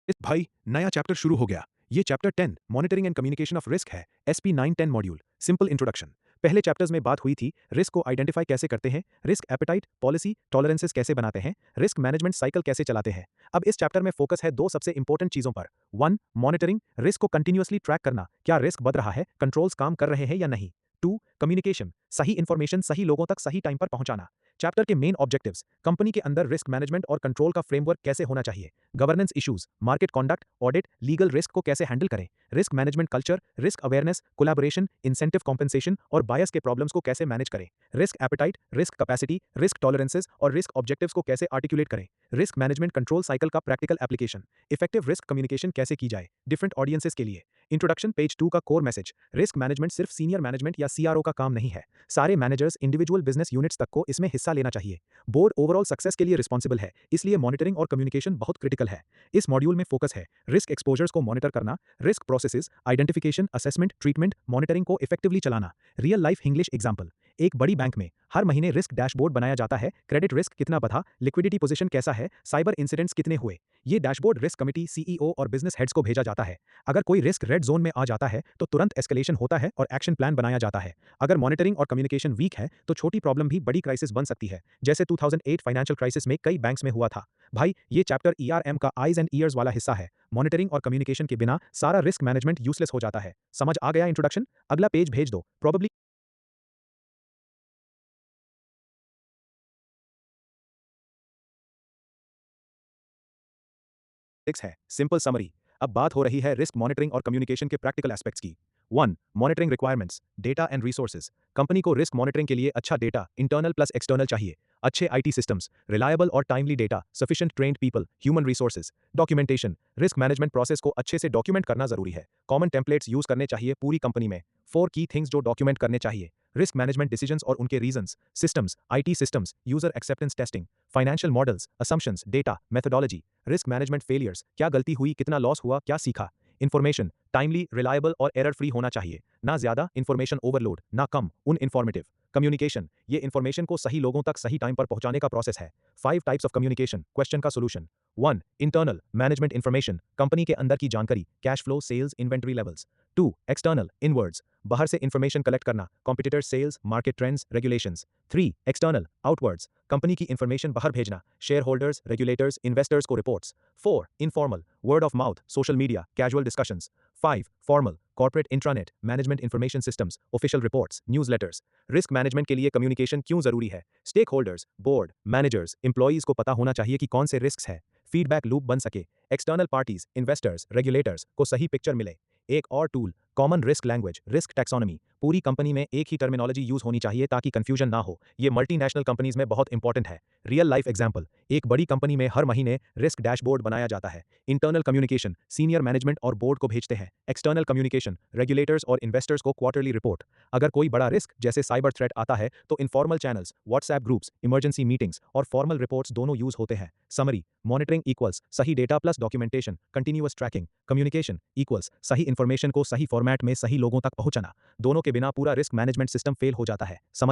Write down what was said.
इस भाई नया चैप्टर शुरू हो गया। ये chapter 10 monitoring and communication of risk है। SP 910 module. Simple introduction. पहले चैप्टर्स में बात हुई थी रिस्क को आइडेंटिफाई कैसे करते हैं, रिस्क एपेटाइट पॉलिसी टॉलरेंसेस कैसे बनाते हैं, रिस्क मैनेजमेंट साइकिल कैसे चलाते हैं। अब इस चैप्टर में फोकस है दो सबसे इंपॉर्टेंट चीजों पर। 1 मॉनिटरिंग, रिस्क को कंटिन्यूअसली ट्रैक करना, क्या रिस्क बढ़ रहा है, कंट्रोल्स काम कर रहे हैं या नहीं। 2 कम्युनिकेशन, सही इंफॉर्मेशन सही लोगों तक सही टाइम पर पहुंचाना। चैप्टर के मेन ऑब्जेक्टिव्स, कंपनी के अंदर रिस्क मैनेजमेंट और कंट्रोल का फ्रेमवर्क कैसे होना चाहिए, governance issues, market conduct, audit, legal risk को कैसे हैंडल करें, risk management culture, risk awareness, collaboration, incentive compensation और बायस के प्रॉब्लम्स को कैसे मैनेज करें, risk appetite, risk capacity, risk tolerances और रिस्क ऑब्जेक्टिव्स को कैसे आर्टिकुलेट करें, रिस्क मैनेजमेंट कंट्रोल साइकिल का practical application, effective risk communication कैसे की जाए डिफरेंट ऑडियंसेस के लिए। इंट्रोडक्शन पेज 2 का कोर मैसेज, रिस्क मैनेजमेंट सिर्फ सीनियर मैनेजमेंट या सीआरओ का काम नहीं है, सारे मैनेजर्स इंडिविजुअल बिजनेस यूनिट्स तक को इसमें हिस्सा लेना चाहिए। बोर्ड ओवरऑल सक्सेस के लिए रिस्पॉन्सिबल है, इसलिए मॉनिटरिंग और कम्युनिकेशन बहुत क्रिटिकल है। इस मॉड्यूल में फोकस है रिस्क एक्सपोजर्स को मॉनिटर करना, risk processes, identification, assessment, treatment, monitoring को इफेक्टिवली चलाना। रियल लाइफ इंग्लिश एग्जांपल, एक बड़ी बैंक में हर महीने रिस्क डैशबोर्ड बनाया जाता है, क्रेडिट रिस्क कितना बढ़ा, लिक्विडिटी पोजीशन कैसा है, साइबर इंसिडेंट्स कितने हुए। ये डैशबोर्ड रिस्क कमिटी, सीईओ और बिजनेस हेड्स को भेजा जाता है। अगर कोई रिस्क रेड जोन में आ जाता है तो तुरंत एस्केलेशन होता है और एक्शन प्लान बनाया जाता है। अगर मॉनिटरिंग और कम्युनिकेशन वीक है तो छोटी प्रॉब्लम भी बड़ी क्राइसिस बन सकती है, जैसे 2008 फाइनेंशियल क्राइसिस में कई बैंक्स में हुआ था। भाई ये चैप्टर ईआरएम का आईज एंड ईयर्स वाला हिस्सा है। मॉनिटरिंग और कम्युनिकेशन के बिना सारा रिस्क मैनेजमेंट यूजलेस हो जाता है। समझ आ गया इंट्रोडक्शन? अगला पेज भेज दो। प्रोबेबली 6 है। Simple summary. अब बात हो रही है रिस्क मॉनिटरिंग और कम्युनिकेशन के प्रैक्टिकल एस्पेक्ट्स की। 1 monitoring requirements, data and resources. Company को रिस्क मॉनिटरिंग के लिए अच्छा डेटा, इंटरनल प्लस एक्सटर्नल चाहिए। अच्छे आईटी सिस्टम्स, रिलायबल और timely data, sufficient trained people, human resources. Documentation, risk management process को अच्छे से डॉक्यूमेंट करना जरूरी है। कॉमन टेम्पलेट्स यूज करने चाहिए पूरी कंपनी में। 4 की थिंग्स जो डॉक्यूमेंट करने चाहिए, रिस्क मैनेजमेंट डिसीजंस और उनके reasons, systems, IT systems, user acceptance testing, financial models, assumptions, data, methodology, risk management failures, क्या गलती हुई, कितना लॉस हुआ, क्या सीखा। इन्फॉर्मेशन, टाइमली, रिलायबल और एरर फ्री होना चाहिए, ना ज्यादा इन्फॉर्मेशन ओवरलोड, ना कम इन्फॉर्मेटिव। कम्युनिकेशन, ये इन्फॉर्मेशन को सही लोगों तक सही टाइम पर पहुंचाने का प्रोसेस है। 5 टाइप्स ऑफ कम्युनिकेशन, क्वेश्चन का solution. 1 internal, management information, company के अंदर की जानकारी, cash flow, sales, inventory levels. 2 external, inwards, बाहर से इन्फॉर्मेशन कलेक्ट करना, competitor, sales, market trends, regulations. 3 external, outwards, company की इन्फॉर्मेशन बाहर भेजना, शेयर होल्डर्स, रेगुलेटर्स, इन्वेस्टर्स को reports. 4 informal, word of mouth, social media, casual discussions. 5 formal, corporate intranet, management information systems, official reports, newsletters. Risk management के लिए communication क्यों जरूरी है? Stakeholders, board, managers, employees को पता होना चाहिए कि कौन से रिस्क है, फीडबैक लूप बन सके, एक्सटर्नल पार्टीज, इन्वेस्टर्स, रेगुलेटर्स को सही पिक्चर मिले। एक और tool, common risk language, risk taxonomy, पूरी कंपनी में एक ही टर्मिनोलॉजी यूज होनी चाहिए ताकि कंफ्यूजन ना हो। ये मल्टीनेशनल कंपनीज में बहुत इंपॉर्टेंट है। रियल लाइफ एग्जांपल, एक बड़ी कंपनी में हर महीने रिस्क डैशबोर्ड बनाया जाता है। इंटरनल कम्युनिकेशन, सीनियर मैनेजमेंट और बोर्ड को भेजते हैं। एक्सटर्नल कम्युनिकेशन, रेगुलेटर्स और इन्वेस्टर्स को क्वार्टरली रिपोर्ट। अगर कोई बड़ा रिस्क जैसे साइबर थ्रेट आता है तो informal channels, WhatsApp groups, emergency meetings और फॉर्मल रिपोर्ट्स दोनों यूज होते हैं। समरी, मॉनिटरिंग इक्वल्स सही data plus documentation, continuous tracking. Communication equals सही इंफॉर्मेशन को सही फॉर्मेट में सही लोगों तक पहुंचाना। दोनों के बिना पूरा रिस्क मैनेजमेंट सिस्टम फेल हो जाता है। समझ